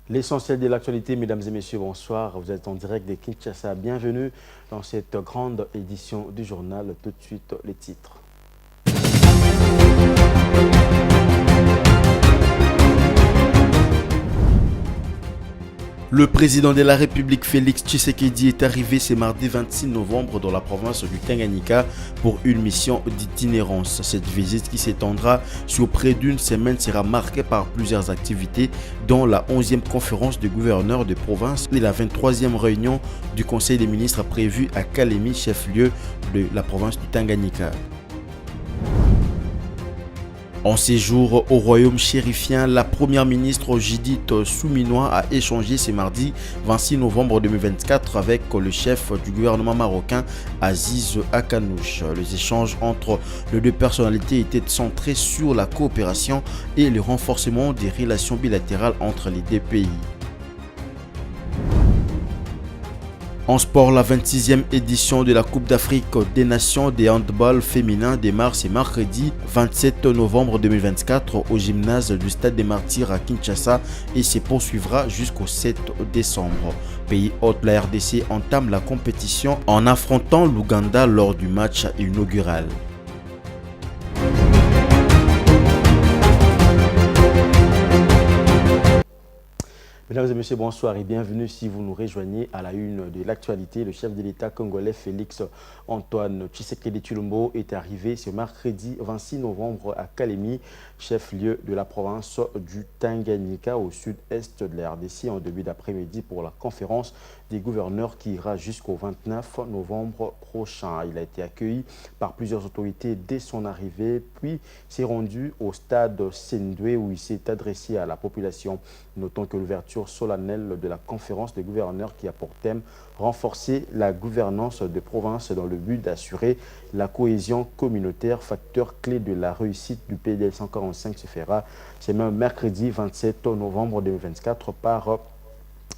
L'essentiel de l'actualité, mesdames et messieurs, bonsoir. Vous êtes en direct de Kinshasa. Bienvenue dans cette grande édition du journal. Tout de suite, les titres. Le président de la République, Félix Tshisekedi, est arrivé ce mardi 26 novembre dans la province du Tanganyika pour une mission d'itinérance. Cette visite qui s'étendra sur près d'une semaine sera marquée par plusieurs activités, dont la 11e conférence des gouverneurs de province et la 23e réunion du Conseil des ministres prévue à Kalemi, chef-lieu de la province du Tanganyika. En séjour au royaume chérifien, la première ministre Judith Suminwa a échangé ce mardi 26 novembre 2024 avec le chef du gouvernement marocain Aziz Akanouch. Les échanges entre les deux personnalités étaient centrés sur la coopération et le renforcement des relations bilatérales entre les deux pays. En sport, la 26e édition de la Coupe d'Afrique des Nations des handball féminin démarre ce mercredi 27 novembre 2024 au gymnase du Stade des Martyrs à Kinshasa et se poursuivra jusqu'au 7 décembre. Pays hôte, la RDC entame la compétition en affrontant l'Ouganda lors du match inaugural. Mesdames et messieurs, bonsoir et bienvenue si vous nous rejoignez à la une de l'actualité. Le chef de l'État congolais Félix Antoine Tshisekedi Tshilombo est arrivé ce mercredi 26 novembre à Kalemi, chef-lieu de la province du Tanganyika au sud-est de la RDC en début d'après-midi pour la conférence des gouverneurs qui ira jusqu'au 29 novembre prochain. Il a été accueilli par plusieurs autorités dès son arrivée, puis s'est rendu au stade Sendwe où il s'est adressé à la population. Notons que l'ouverture solennelle de la conférence des gouverneurs qui a pour thème renforcer la gouvernance de province dans le but d'assurer la cohésion communautaire, facteur clé de la réussite du PDL 145 se fera ce même mercredi 27 novembre 2024 par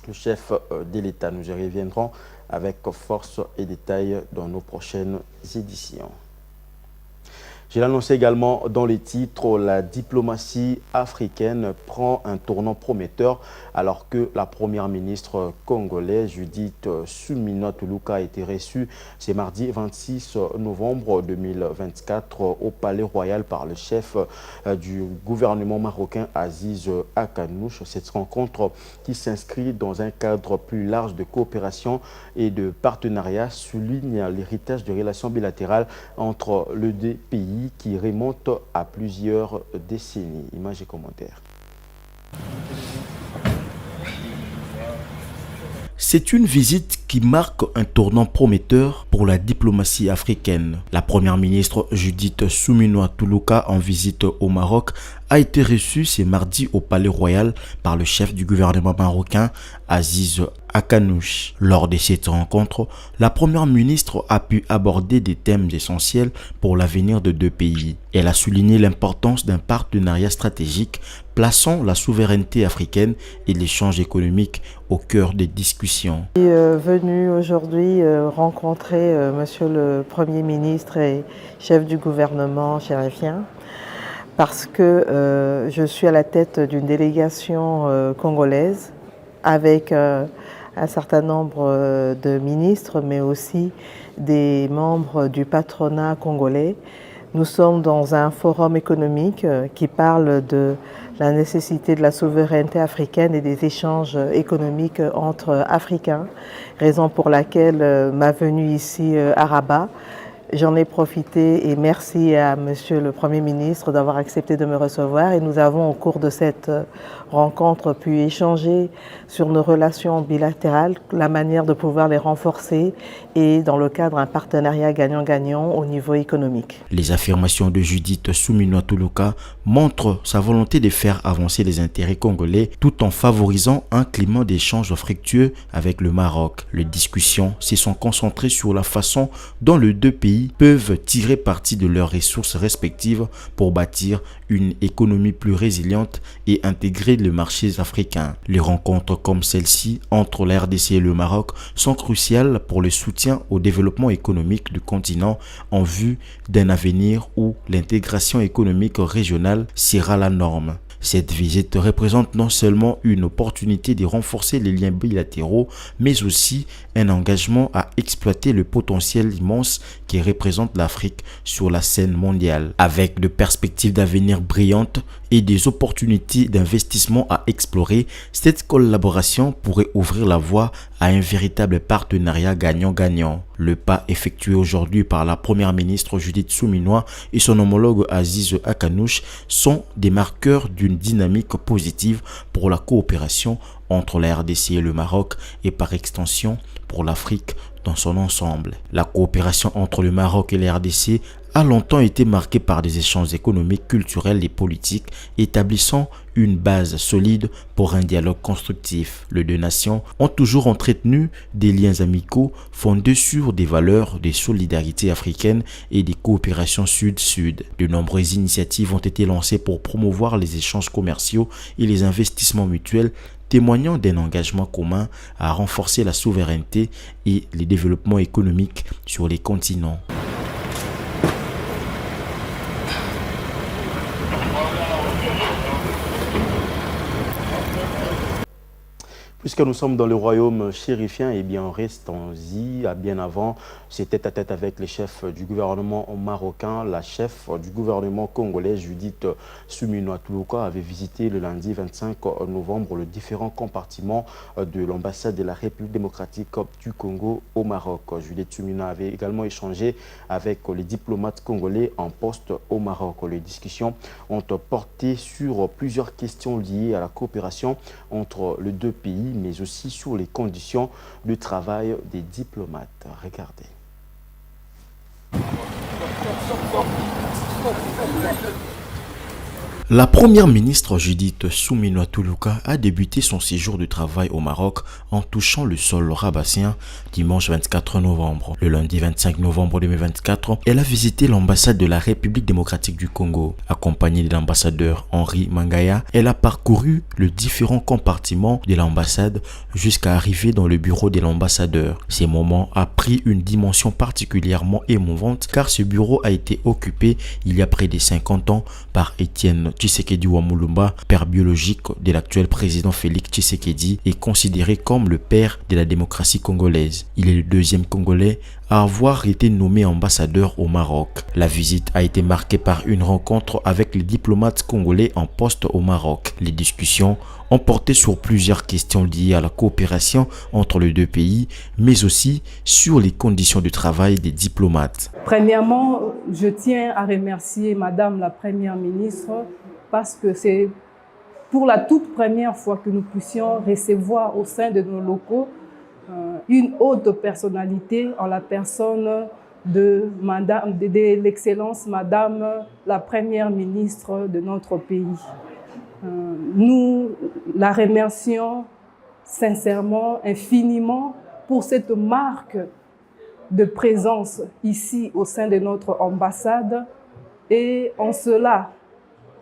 le chef de l'État. Nous y reviendrons avec force et détails dans nos prochaines éditions. Je l'annonçais également dans les titres, la diplomatie africaine prend un tournant prometteur alors que la première ministre congolaise Judith Suminwa Tuluka a été reçue ce mardi 26 novembre 2024 au Palais Royal par le chef du gouvernement marocain Aziz Akanouch. Cette rencontre qui s'inscrit dans un cadre plus large de coopération et de partenariat souligne l'héritage de relations bilatérales entre les deux pays qui remonte à plusieurs décennies. Images et commentaires. C'est une visite qui marque un tournant prometteur pour la diplomatie africaine. La première ministre Judith Suminwa Tuluka en visite au Maroc a été reçue ce mardi au Palais Royal par le chef du gouvernement marocain Aziz Akanouch. Lors de cette rencontre, la première ministre a pu aborder des thèmes essentiels pour l'avenir de deux pays. Elle a souligné l'importance d'un partenariat stratégique plaçant la souveraineté africaine et l'échange économique au cœur des discussions. Je suis venu aujourd'hui rencontrer Monsieur le Premier ministre et chef du gouvernement chérifien parce que je suis à la tête d'une délégation congolaise avec un certain nombre de ministres, mais aussi des membres du patronat congolais. Nous sommes dans un forum économique qui parle de la nécessité de la souveraineté africaine et des échanges économiques entre Africains, raison pour laquelle ma venue ici à Rabat. J'en ai profité et merci à Monsieur le Premier ministre d'avoir accepté de me recevoir et nous avons au cours de cette rencontre pu échanger sur nos relations bilatérales, la manière de pouvoir les renforcer et dans le cadre d'un partenariat gagnant-gagnant au niveau économique. Les affirmations de Judith Suminwa Tuluka montrent sa volonté de faire avancer les intérêts congolais tout en favorisant un climat d'échange fructueux avec le Maroc. Les discussions se sont concentrées sur la façon dont les deux pays peuvent tirer parti de leurs ressources respectives pour bâtir une économie plus résiliente et intégrer les marchés africains. Les rencontres comme celle-ci entre la RDC et le Maroc sont cruciales pour le soutien au développement économique du continent en vue d'un avenir où l'intégration économique régionale sera la norme. Cette visite représente non seulement une opportunité de renforcer les liens bilatéraux, mais aussi un engagement à exploiter le potentiel immense qui représente l'Afrique sur la scène mondiale. Avec de perspectives d'avenir brillantes et des opportunités d'investissement à explorer, cette collaboration pourrait ouvrir la voie à un véritable partenariat gagnant-gagnant. Le pas effectué aujourd'hui par la première ministre Judith Suminwa et son homologue Aziz Akanouche sont des marqueurs d'une dynamique positive pour la coopération entre la RDC et le Maroc et par extension pour l'Afrique dans son ensemble. La coopération entre le Maroc et la RDC a longtemps été marquée par des échanges économiques, culturels et politiques, établissant une base solide pour un dialogue constructif. Les deux nations ont toujours entretenu des liens amicaux fondés sur des valeurs de solidarité africaine et des coopérations sud-sud. De nombreuses initiatives ont été lancées pour promouvoir les échanges commerciaux et les investissements mutuels, témoignant d'un engagement commun à renforcer la souveraineté et le développement économique sur les continents. Puisque nous sommes dans le royaume chérifien, eh bien, restons-y. Bien avant, c'était tête-à-tête avec les chefs du gouvernement marocain. La chef du gouvernement congolais, Judith Suminwa Tuluka, avait visité le lundi 25 novembre les différents compartiments de l'ambassade de la République démocratique du Congo au Maroc. Judith Suminwa avait également échangé avec les diplomates congolais en poste au Maroc. Les discussions ont porté sur plusieurs questions liées à la coopération entre les deux pays, mais aussi sur les conditions de travail des diplomates. Regardez. La première ministre Judith Suminwa Tuluka a débuté son séjour de travail au Maroc en touchant le sol rabassien dimanche 24 novembre. Le lundi 25 novembre 2024, elle a visité l'ambassade de la République démocratique du Congo. Accompagnée de l'ambassadeur Henri Mangaya, elle a parcouru les différents compartiments de l'ambassade jusqu'à arriver dans le bureau de l'ambassadeur. Ces moments ont pris une dimension particulièrement émouvante car ce bureau a été occupé il y a près de 50 ans par Étienne Tshisekedi Wamulumba, père biologique de l'actuel président Félix Tshisekedi, est considéré comme le père de la démocratie congolaise. Il est le deuxième Congolais à avoir été nommé ambassadeur au Maroc. La visite a été marquée par une rencontre avec les diplomates congolais en poste au Maroc. Les discussions ont porté sur plusieurs questions liées à la coopération entre les deux pays, mais aussi sur les conditions de travail des diplomates. Premièrement, je tiens à remercier Madame la Première ministre parce que c'est pour la toute première fois que nous puissions recevoir au sein de nos locaux une haute personnalité en la personne de l'excellence Madame la Première ministre de notre pays. Nous la remercions sincèrement, infiniment pour cette marque de présence ici au sein de notre ambassade et en cela,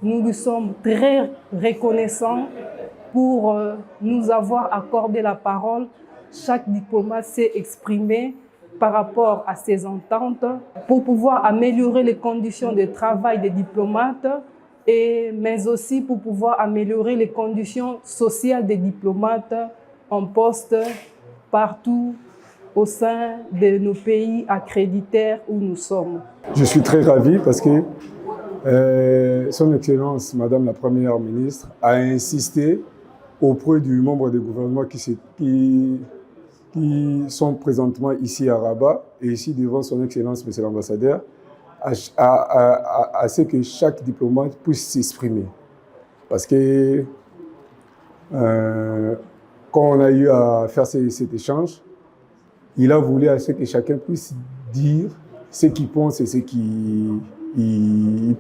nous lui sommes très reconnaissants pour nous avoir accordé la parole. Chaque diplomate s'est exprimé par rapport à ses ententes pour pouvoir améliorer les conditions de travail des diplomates, mais aussi pour pouvoir améliorer les conditions sociales des diplomates en poste partout au sein de nos pays accréditaires où nous sommes. Je suis très ravi parce que Son Excellence, Madame la Première ministre, a insisté auprès du membre du gouvernement qui sont présentement ici à Rabat et ici devant Son Excellence, Monsieur l'Ambassadeur, à ce que chaque diplomate puisse s'exprimer. Parce que quand on a eu à faire cet échange, il a voulu à ce que chacun puisse dire ce qu'il pense et ce qu'il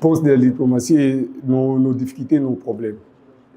pense de la diplomatie et nos difficultés, nos problèmes.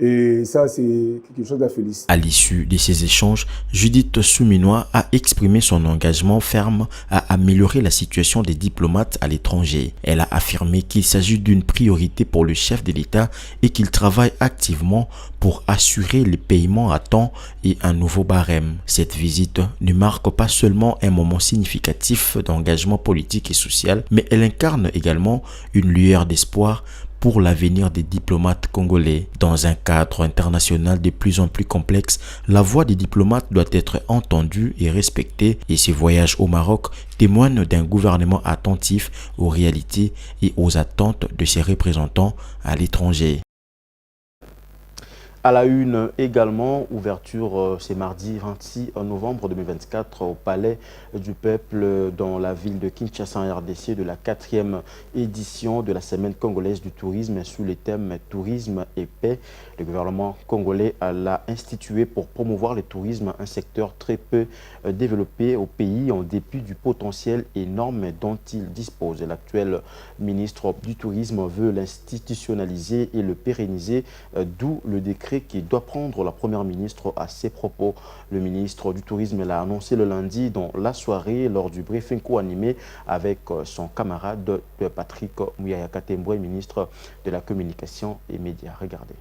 Et ça, c'est quelque chose à féliciter. À l'issue de ces échanges, Judith Suminwa a exprimé son engagement ferme à améliorer la situation des diplomates à l'étranger. Elle a affirmé qu'il s'agit d'une priorité pour le chef de l'État et qu'il travaille activement pour assurer les paiements à temps et un nouveau barème. Cette visite ne marque pas seulement un moment significatif d'engagement politique et social, mais elle incarne également une lueur d'espoir pour l'avenir des diplomates congolais. Dans un cadre international de plus en plus complexe, la voix des diplomates doit être entendue et respectée, et ce voyage au Maroc témoigne d'un gouvernement attentif aux réalités et aux attentes de ses représentants à l'étranger. À la une également, ouverture ce mardi 26 novembre 2024 au Palais du Peuple dans la ville de Kinshasa en RDC de la 4e édition de la Semaine congolaise du tourisme sous le thème Tourisme et paix. Le gouvernement congolais l'a institué pour promouvoir le tourisme, un secteur très peu développé au pays en dépit du potentiel énorme dont il dispose. L'actuel ministre du Tourisme veut l'institutionnaliser et le pérenniser, d'où le décret qui doit prendre la première ministre à ses propos. Le ministre du Tourisme l'a annoncé le lundi dans la soirée lors du briefing co-animé avec son camarade Patrick Mouyaya Katembwe, ministre de la Communication et Médias. Regardez.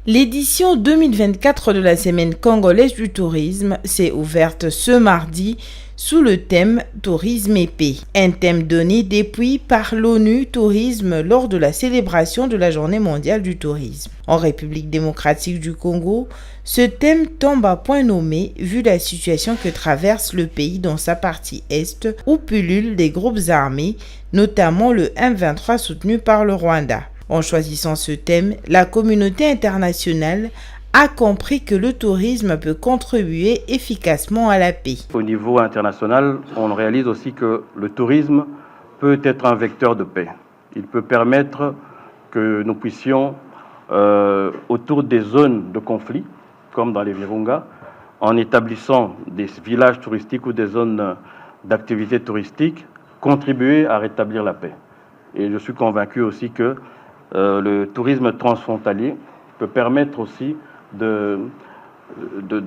L'édition 2024 de la Semaine congolaise du tourisme s'est ouverte ce mardi sous le thème Tourisme et paix, un thème donné depuis par l'ONU Tourisme lors de la célébration de la Journée mondiale du tourisme. En République démocratique du Congo, ce thème tombe à point nommé vu la situation que traverse le pays dans sa partie est où pullulent des groupes armés, notamment le M23 soutenu par le Rwanda. En choisissant ce thème, la communauté internationale a compris que le tourisme peut contribuer efficacement à la paix. Au niveau international, on réalise aussi que le tourisme peut être un vecteur de paix. Il peut permettre que nous puissions, autour des zones de conflit, comme dans les Virunga, en établissant des villages touristiques ou des zones d'activité touristique, contribuer à rétablir la paix. Et je suis convaincu aussi que le tourisme transfrontalier peut permettre aussi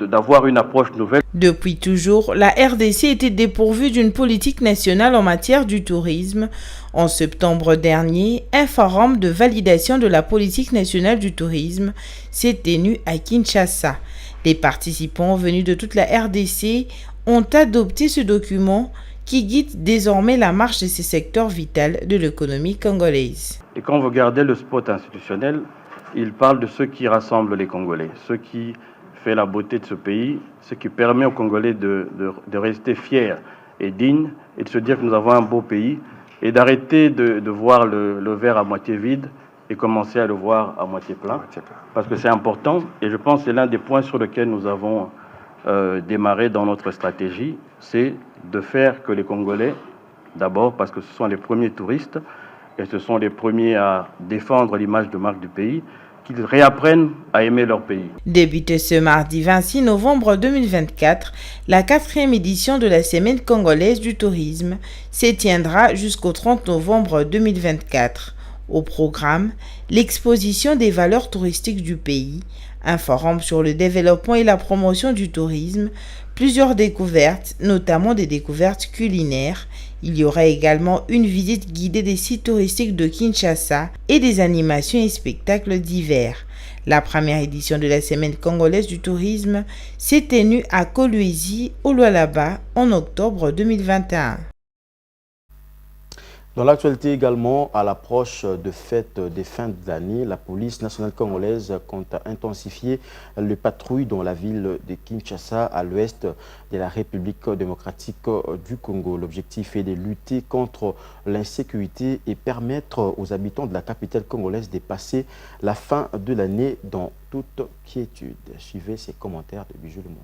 d'avoir une approche nouvelle. Depuis toujours, la RDC était dépourvue d'une politique nationale en matière du tourisme. En septembre dernier, un forum de validation de la politique nationale du tourisme s'est tenu à Kinshasa. Les participants venus de toute la RDC ont adopté ce document qui guide désormais la marche de ces secteurs vitaux de l'économie congolaise. Et quand vous regardez le spot institutionnel, il parle de ce qui rassemble les Congolais, ce qui fait la beauté de ce pays, ce qui permet aux Congolais de rester fiers et dignes et de se dire que nous avons un beau pays et d'arrêter de voir le verre à moitié vide et commencer à le voir à moitié plein. Parce que c'est important et je pense que c'est l'un des points sur lesquels nous avons démarré dans notre stratégie, c'est de faire que les Congolais, d'abord parce que ce sont les premiers touristes et ce sont les premiers à défendre l'image de marque du pays, qu'ils réapprennent à aimer leur pays. Débutée ce mardi 26 novembre 2024, la 4e édition de la Semaine congolaise du tourisme s'étiendra jusqu'au 30 novembre 2024. Au programme, l'exposition des valeurs touristiques du pays, un forum sur le développement et la promotion du tourisme, plusieurs découvertes, notamment des découvertes culinaires. Il y aura également une visite guidée des sites touristiques de Kinshasa et des animations et spectacles divers. La première édition de la Semaine congolaise du tourisme s'est tenue à Kolwezi, au Lualaba, en octobre 2021. Dans l'actualité également, à l'approche de fêtes des fins d'année, la police nationale congolaise compte intensifier les patrouilles dans la ville de Kinshasa, à l'ouest de la République démocratique du Congo. L'objectif est de lutter contre l'insécurité et permettre aux habitants de la capitale congolaise de passer la fin de l'année dans toute quiétude. Suivez ces commentaires de Bijou Lemona.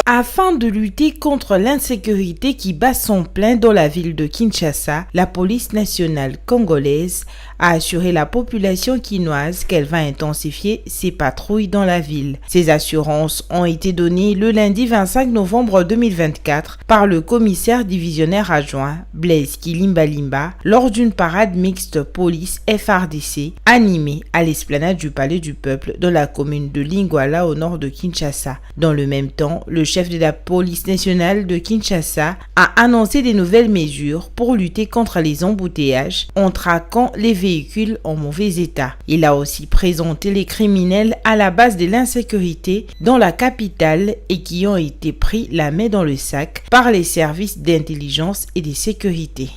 Afin de lutter contre l'insécurité qui bat son plein dans la ville de Kinshasa, la police nationale congolaise a assuré la population quinoise qu'elle va intensifier ses patrouilles dans la ville. Ces assurances ont été données le lundi 25 novembre 2024 par le commissaire divisionnaire adjoint Blaise Kilimbalimba lors d'une parade mixte police-FRDC animée à l'esplanade du Palais du Peuple dans la commune de Lingwala au nord de Kinshasa. Dans le même temps, le chef de la police nationale de Kinshasa a annoncé des nouvelles mesures pour lutter contre les embouteillages en traquant les véhicules en mauvais état. Il a aussi présenté les criminels à la base de l'insécurité dans la capitale et qui ont été pris la main dans le sac par les services d'intelligence et de sécurité.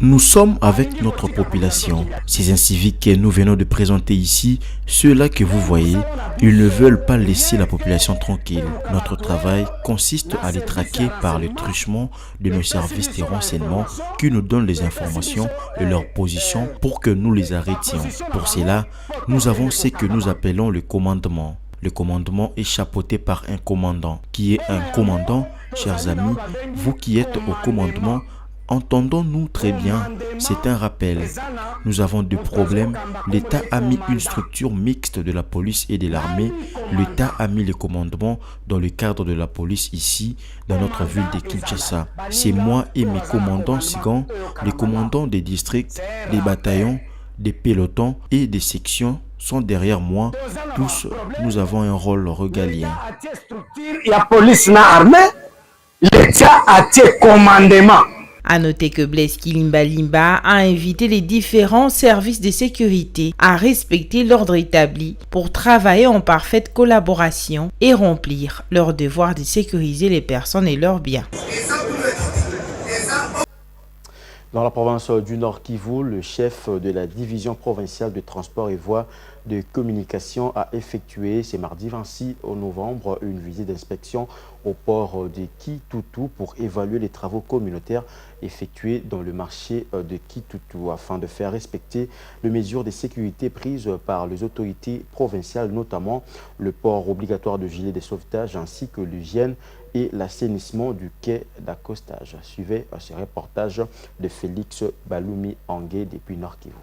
Nous sommes avec notre population. Ces inciviques que nous venons de présenter ici, ceux-là que vous voyez, ils ne veulent pas laisser la population tranquille. Notre travail consiste à les traquer par le truchement de nos services de renseignement qui nous donnent les informations et leur position pour que nous les arrêtions. Pour cela, nous avons ce que nous appelons le commandement. Le commandement est chapeauté par un commandant. Qui est un commandant, chers amis, vous qui êtes au commandement, entendons-nous très bien, c'est un rappel. Nous avons des problèmes. L'État a mis une structure mixte de la police et de l'armée. L'État a mis le commandement dans le cadre de la police ici, dans notre ville de Kinshasa. C'est moi et mes commandants SIGAN, les commandants des districts, des bataillons, des pelotons et des sections sont derrière moi. Tous, nous avons un rôle régalien. La police n'a armée, l'État a tes commandements. À noter que Blaise Kilimba Limba a invité les différents services de sécurité à respecter l'ordre établi pour travailler en parfaite collaboration et remplir leur devoir de sécuriser les personnes et leurs biens. Dans la province du Nord Kivu, le chef de la division provinciale de transport et voies de communication a effectué ce mardi 26 novembre une visite d'inspection au port de Kitutu pour évaluer les travaux communautaires effectués dans le marché de Kitutu afin de faire respecter les mesures de sécurité prises par les autorités provinciales, notamment le port obligatoire de gilets de sauvetage ainsi que l'hygiène et l'assainissement du quai d'accostage. Suivez ce reportage de Félix Baloumi Angué depuis Nord Kivu.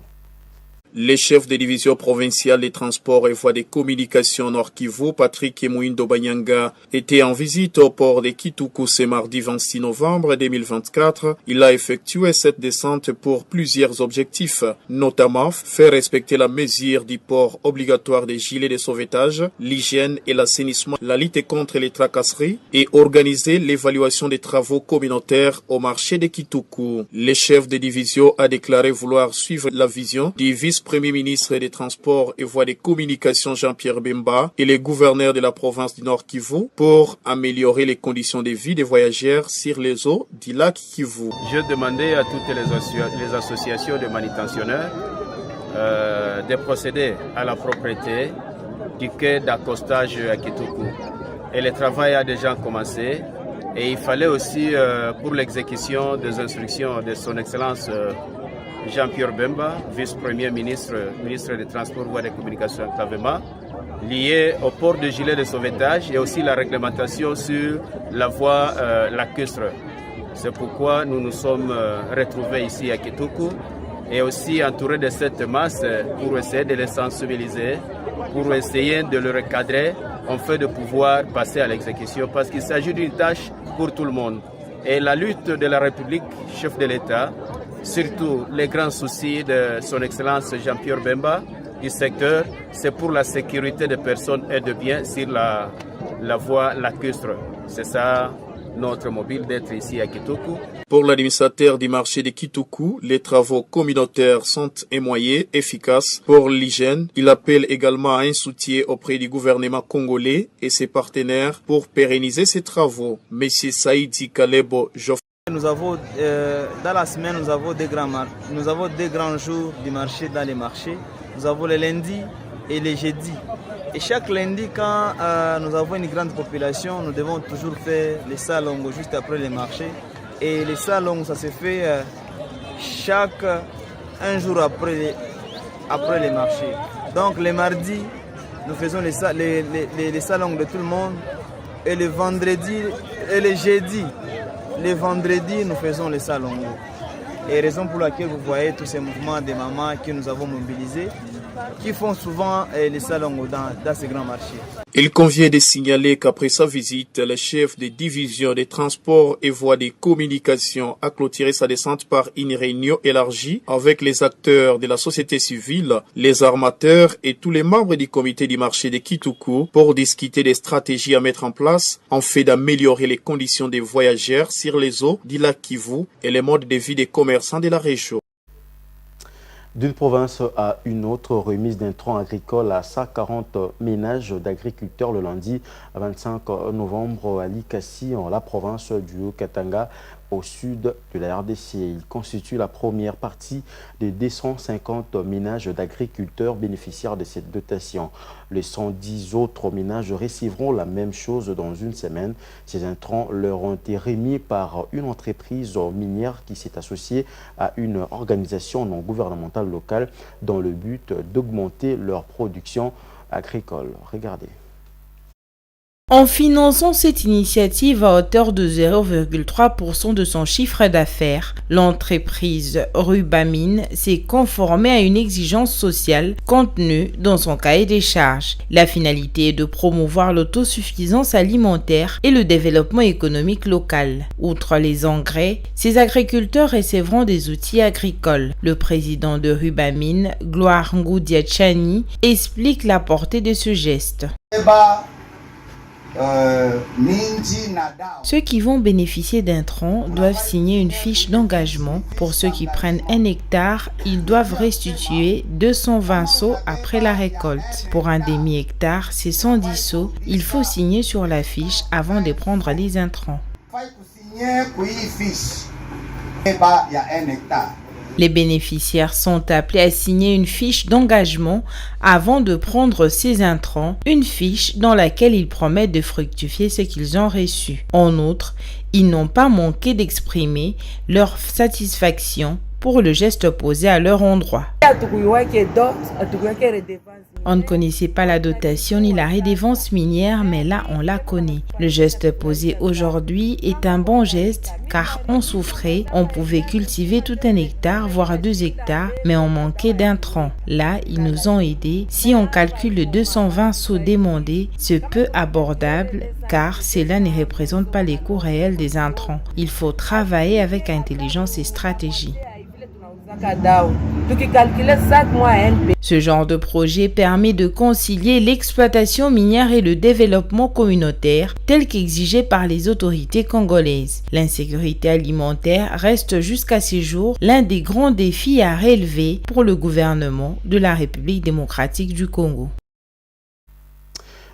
Les chefs des divisions provinciales des transports et voies de communication Nord Kivu, Patrick Emouindo Banyanga, était en visite au port de Kituku ce mardi 26 novembre 2024. Il a effectué cette descente pour plusieurs objectifs, notamment faire respecter la mesure du port obligatoire des gilets de sauvetage, l'hygiène et l'assainissement, la lutte contre les tracasseries et organiser l'évaluation des travaux communautaires au marché de Kituku. Le chef de division a déclaré vouloir suivre la vision du vice-premier ministre des Transports et Voies de Communication Jean-Pierre Bemba et les gouverneurs de la province du Nord Kivu pour améliorer les conditions de vie des voyageurs sur les eaux du lac Kivu. Je demandais à toutes les associations de manutentionnaires de procéder à la propriété du quai d'accostage à Kituku. Et le travail a déjà commencé. Et il fallait aussi, pour l'exécution des instructions de son Excellence Jean-Pierre Bemba, vice-premier ministre des Transports, Voies de Communication et Travema, lié au port de gilets de sauvetage et aussi la réglementation sur la voie lacustre. C'est pourquoi nous nous sommes retrouvés ici à Kituku et aussi entourés de cette masse pour essayer de les sensibiliser, pour essayer de le recadrer en fait de pouvoir passer à l'exécution parce qu'il s'agit d'une tâche pour tout le monde. Et la lutte de la République, chef de l'État, surtout les grands soucis de son Excellence Jean-Pierre Bemba du secteur, c'est pour la sécurité des personnes et de biens sur la voie lacustre. C'est ça notre mobile d'être ici à Kituku. Pour l'administrateur du marché de Kituku, les travaux communautaires sont émoyés, efficaces pour l'hygiène. Il appelle également à un soutien auprès du gouvernement congolais et ses partenaires pour pérenniser ces travaux. Monsieur Saïdi Kalebo Joffre. Nous avons, dans la semaine, nous avons deux grands jours du marché dans les marchés. Nous avons les lundis et les jeudis. Et chaque lundi, quand nous avons une grande population, nous devons toujours faire les salons juste après les marchés. Et les salons, ça se fait un jour après les marchés. Donc les mardis, nous faisons les salons de tout le monde. Et le vendredi et les jeudis, les vendredis, nous faisons les salons. Et raison pour laquelle vous voyez tous ces mouvements des mamans que nous avons mobilisés, qui font souvent les salons dans ces grands marchés. Il convient de signaler qu'après sa visite, le chef de division des transports et voies des communications a clôturé sa descente par une réunion élargie avec les acteurs de la société civile, les armateurs et tous les membres du comité du marché de Kitoukou pour discuter des stratégies à mettre en place en fait d'améliorer les conditions des voyageurs sur les eaux du lac Kivu et les modes de vie des commerçants de la région. D'une province à une autre, remise d'intrants agricoles à 140 ménages d'agriculteurs le lundi 25 novembre à Likasi, en la province du Haut-Katanga, au sud de la RDC. Il constitue la première partie des 250 ménages d'agriculteurs bénéficiaires de cette dotation. Les 110 autres ménages recevront la même chose dans une semaine. Ces intrants leur ont été remis par une entreprise minière qui s'est associée à une organisation non gouvernementale locale dans le but d'augmenter leur production agricole. Regardez. En finançant cette initiative à hauteur de 0,3% de son chiffre d'affaires, l'entreprise Rubamine s'est conformée à une exigence sociale contenue dans son cahier des charges. La finalité est de promouvoir l'autosuffisance alimentaire et le développement économique local. Outre les engrais, ces agriculteurs recevront des outils agricoles. Le président de Rubamine, Gloire Ngoudia-Chani, explique la portée de ce geste. Ceux qui vont bénéficier d'intrants doivent signer une fiche d'engagement. Pour ceux qui prennent 1 hectare, ils doivent restituer 220 seaux après la récolte. Pour un demi-hectare, c'est 110 seaux. Il faut signer sur la fiche avant de prendre les intrants. Les bénéficiaires sont appelés à signer une fiche d'engagement avant de prendre ces intrants, une fiche dans laquelle ils promettent de fructifier ce qu'ils ont reçu. En outre, ils n'ont pas manqué d'exprimer leur satisfaction pour le geste posé à leur endroit. On ne connaissait pas la dotation ni la redevance minière, mais là on la connaît. Le geste posé aujourd'hui est un bon geste car on souffrait, on pouvait cultiver tout 1 hectare, voire 2 hectares, mais on manquait d'intrants. Là, ils nous ont aidés. Si on calcule les 220 seaux demandés, c'est peu abordable car cela ne représente pas les coûts réels des intrants. Il faut travailler avec intelligence et stratégie. Ce genre de projet permet de concilier l'exploitation minière et le développement communautaire tel qu'exigé par les autorités congolaises. L'insécurité alimentaire reste jusqu'à ce jour l'un des grands défis à relever pour le gouvernement de la République démocratique du Congo.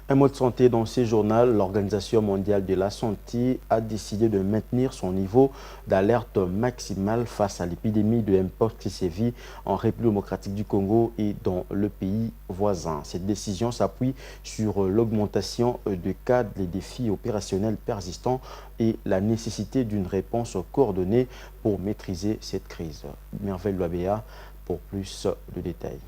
Un mot de santé dans ce journal, l'Organisation mondiale de la santé a décidé de maintenir son niveau d'alerte maximale face à l'épidémie de mpox qui sévit en République démocratique du Congo et dans le pays voisin. Cette décision s'appuie sur l'augmentation de cas, les défis opérationnels persistants et la nécessité d'une réponse coordonnée pour maîtriser cette crise. Merveille Loabéa pour plus de détails.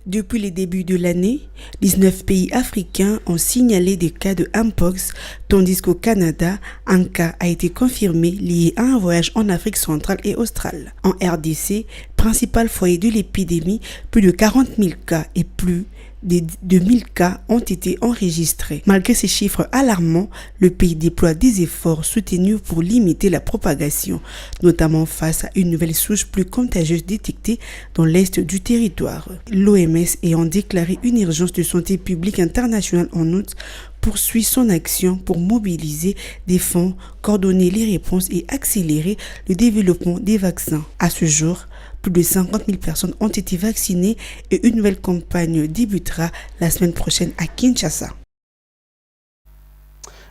Depuis le début de l'année, 19 pays africains ont signalé des cas de mpox, tandis qu'au Canada, un cas a été confirmé lié à un voyage en Afrique centrale et australe. En RDC, principal foyer de l'épidémie, plus de 40 000 cas et plus de 2000 cas ont été enregistrés. Malgré ces chiffres alarmants, le pays déploie des efforts soutenus pour limiter la propagation, notamment face à une nouvelle souche plus contagieuse détectée dans l'est du territoire. L'OMS ayant déclaré une urgence de santé publique internationale en août, poursuit son action pour mobiliser des fonds, coordonner les réponses et accélérer le développement des vaccins. À ce jour, plus de 50 000 personnes ont été vaccinées et une nouvelle campagne débutera la semaine prochaine à Kinshasa.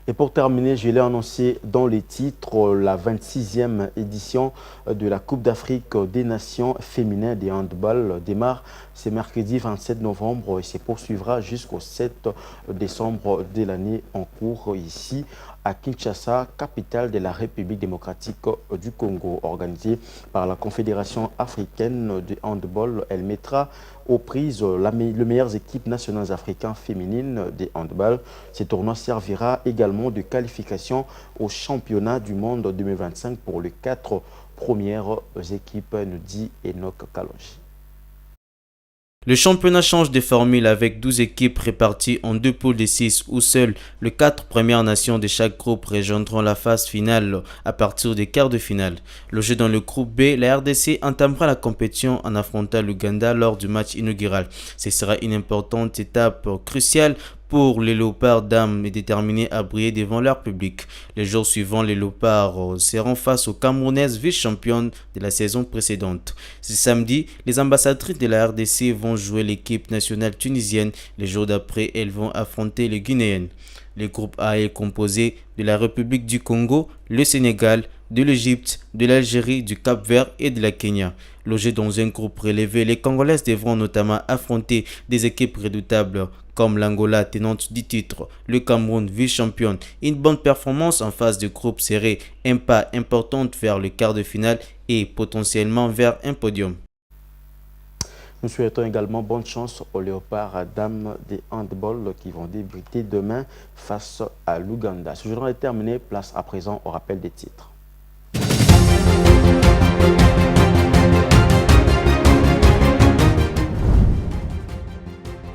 Et pour terminer, je l'ai annoncé dans les titres, la 26e édition de la Coupe d'Afrique des Nations féminines de handball démarre ce mercredi 27 novembre et se poursuivra jusqu'au 7 décembre de l'année en cours ici à Kinshasa, capitale de la République démocratique du Congo, organisée par la Confédération africaine de handball. Elle mettra aux prises les meilleures équipes nationales africaines féminines de handball. Ce tournoi servira également de qualification au championnat du monde 2025 pour les 4 premières équipes, nous dit Enoch Kalonji. Le championnat change de formule avec 12 équipes réparties en 2 poules de 6 où seules les 4 premières nations de chaque groupe rejoindront la phase finale à partir des quarts de finale. Logé dans le groupe B, la RDC entamera la compétition en affrontant l'Ouganda lors du match inaugural. Ce sera une importante étape cruciale pour les Léopards dames et déterminés à briller devant leur public. Les jours suivants, les Léopards seront face aux Camerounaises vice-championnes de la saison précédente. Ce samedi, les ambassadrices de la RDC vont jouer l'équipe nationale tunisienne. Les jours d'après, elles vont affronter les Guinéennes. Le groupe A est composé de la République du Congo, le Sénégal, de l'Égypte, de l'Algérie, du Cap-Vert et de la Kenya. Logés dans un groupe relevé, les Congolaises devront notamment affronter des équipes redoutables comme l'Angola tenante du titre, le Cameroun vice-championne. Une bonne performance en phase de groupe serait un pas important vers le quart de finale et potentiellement vers un podium. Nous souhaitons également bonne chance aux Léopards dames des handball qui vont débuter demain face à l'Ouganda. Ce journal est terminé, place à présent au rappel des titres.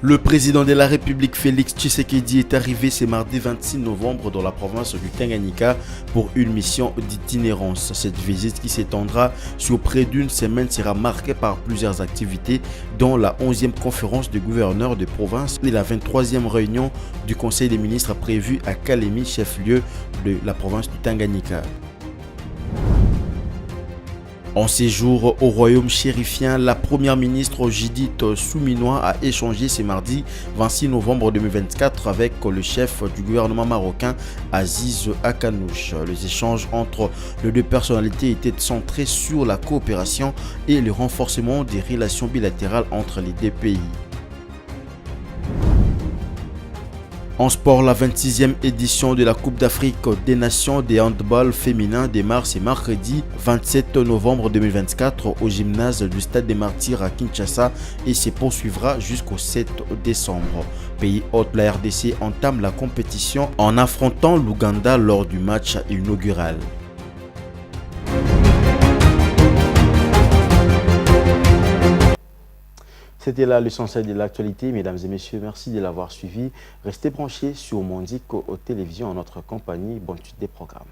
Le président de la République Félix Tshisekedi est arrivé ce mardi 26 novembre dans la province du Tanganyika pour une mission d'itinérance. Cette visite qui s'étendra sur près d'une semaine sera marquée par plusieurs activités dont la 11e conférence des gouverneurs de province et la 23e réunion du Conseil des ministres prévue à Kalemi, chef-lieu de la province du Tanganyika. En séjour au royaume chérifien, la première ministre Judith Souminois a échangé ce mardi 26 novembre 2024 avec le chef du gouvernement marocain Aziz Akanouch. Les échanges entre les deux personnalités étaient centrés sur la coopération et le renforcement des relations bilatérales entre les deux pays. En sport, la 26e édition de la Coupe d'Afrique des Nations des handball féminin démarre ce mercredi 27 novembre 2024 au gymnase du Stade des Martyrs à Kinshasa et se poursuivra jusqu'au 7 décembre. Pays hôte, la RDC entame la compétition en affrontant l'Ouganda lors du match inaugural. C'était là l'essentiel de l'actualité. Mesdames et messieurs, merci de l'avoir suivi. Restez branchés sur Mondico aux télévisions en notre compagnie. Bonne suite des programmes.